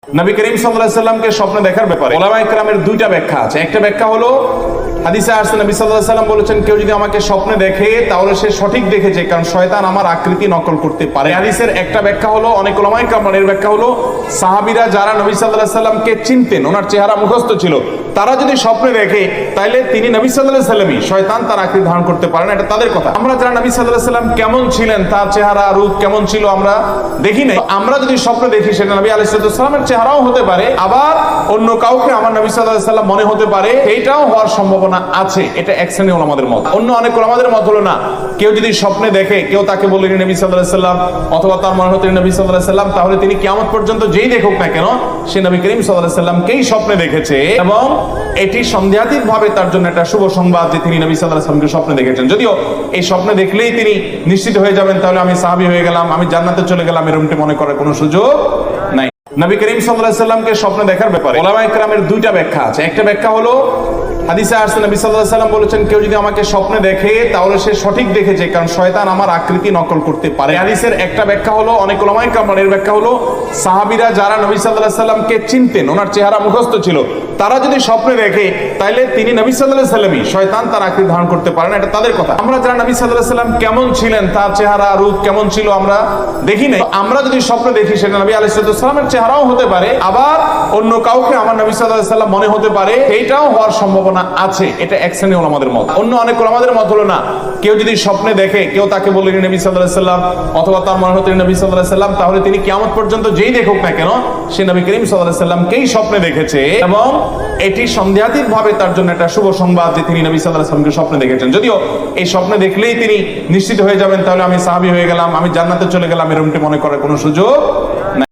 নবী করিম সাল্লাল্লাহু আলাইহি সাল্লামকে স্বপ্নে দেখার ব্যাপারে উলামায়ে কেরামের দুইটা ব্যাখ্যা আছে। একটা ব্যাখ্যা হলো হাদিসে আসছে নবী সাল্লাল্লাহু আলাইহি সাল্লাম বলেছেন, কেউ যদি আমাকে স্বপ্নে দেখে তাহলে সে সঠিক দেখেছে, কারণ শয়তান আমার আকৃতি নকল করতে পারে। হাদিসের একটা ব্যাখ্যা হলো, অনেক উলামায়ে কেরামের ব্যাখ্যা হলো, সাহাবীরা যারা নবী সাল্লাল্লাহু আলাইহি সাল্লামকে চিনতেন, ওনার চেহারা মুখস্থ ছিল, তারা যদি স্বপ্নে দেখে তাইলে তিনি নবী সাল্লাল্লাহু আলাইহি সাল্লামই, শয়তান তার আকৃতি ধারণ করতে পারে না, এটা তাদের কথা। আমরা যারা নবী সাল্লাল্লাহু আলাইহি সাল্লাম কেমন ছিলেন, তার চেহারা রূপ কেমন ছিল আমরা দেখি নাই, আমরা যদি স্বপ্নে দেখি সেটা নবী আলাইহিস সালামের চেহারাও হতে পারে, আবার অন্য কাউকে আমার নবী সাল্লাল্লাহু আলাইহি সাল্লাম মনে হতে পারে, এইটাও হওয়ার সম্ভাবনা আছে। এটা এক শ্রেণীর উলামাদের মত। অন্য অনেক উলামাদের মত হলো না, কেউ যদি স্বপ্নে দেখে কেউ তাকে বললেন নবী সাল্লাল্লাহু আলাইহি সাল্লাম, অথবা তার মনে হতেন নবী সাল্লাল্লাহু আলাইহি সাল্লাম, তাহলে তিনি কিয়ামত পর্যন্ত যেই দেখুক না কেন সে নবী করিম সাল্লাল্লাহু আলাইহি সাল্লামকেই স্বপ্নে দেখেছে, এবং এটি সন্দেহাতীত ভাবে তার জন্য একটা শুভ সংবাদ যে তিনি নবী সাল্লাল্লাহু আলাইহি সাল্লামকে স্বপ্নে দেখেছেন। যদিও এই স্বপ্নে দেখলেই তিনি নিশ্চিত হয়ে যাবেন তাহলে আমি সাহাবী হয়ে গেলাম, আমি জান্নাতে চলে গেলাম, এরকমটি মনে করার কোনো সুযোগ নাই। নবী করিম সাল্লাল্লাহু আলাইহি সাল্লামকে স্বপ্নে দেখার ব্যাপারে উলামায়ে কেরামের দুইটা ব্যাখ্যা আছে। একটা ব্যাখ্যা হলো হাদিসে আসছে নবী সাল্লাল্লাহু আলাইহি সাল্লাম বলেছেন, কেউ যদি আমাকে স্বপ্নে দেখে তাহলে সে সঠিক দেখেছে, কারণ শয়তান আমার আকৃতি নকল করতে পারে। হাদিসের একটা ব্যাখ্যা হলো, অনেক উলামায়ে কেরামের ব্যাখ্যা হলো, সাহাবীরা যারা নবী সাল্লাল্লাহু আলাইহি সাল্লামকে চিনতেন, ওনার চেহারা মুখস্থ ছিল, তারা যদি স্বপ্নে দেখে তাইলে তিনি নবী সাল্লাল্লাহু আলাইহি সাল্লামই, শয়তান তার আকৃতি ধারণ করতে পারে না, এটা তাদের কথা। আমরা যারা নবী সাল্লাল্লাহু আলাইহি সাল্লাম কেমন ছিলেন, তার চেহারা রূপ কেমন ছিল আমরা দেখি নাই, আমরা যদি স্বপ্নে দেখি সেটা নবী আলাইহিস সালামের চেহারাও হতে পারে, আবার অন্য কাউকে আমার নবী সাল্লাল্লাহু আলাইহি সাল্লাম মনে হতে পারে, এইটাও হওয়ার সম্ভাবনা আছে। এটা এক শ্রেণীর উলামাদের মত। অন্য অনেক উলামাদের মত হলো না, কেউ যদি স্বপ্নে দেখে কেউ তাকে বললেন নবী সাল্লাল্লাহু আলাইহি সাল্লাম, অথবা তার মনে হতেন নবী সাল্লাল্লাহু আলাইহি সাল্লাম, তাহলে তিনি কিয়ামত পর্যন্ত যেই দেখুক না কেন সে নবী করিম সাল্লাল্লাহু আলাইহি সাল্লামকেই স্বপ্নে দেখেছে, এবং এটি সন্দেহাতীত ভাবে তার জন্য একটা শুভ সংবাদ যে তিনি নবী সাল্লাল্লাহু আলাইহি সাল্লামকে স্বপ্নে দেখেছেন। যদিও এই স্বপ্নে দেখলেই তিনি নিশ্চিত হয়ে যাবেন তাহলে আমি সাহাবী হয়ে গেলাম, আমি জান্নাতে চলে গেলাম, এরকমটি মনে করার কোনো সুযোগ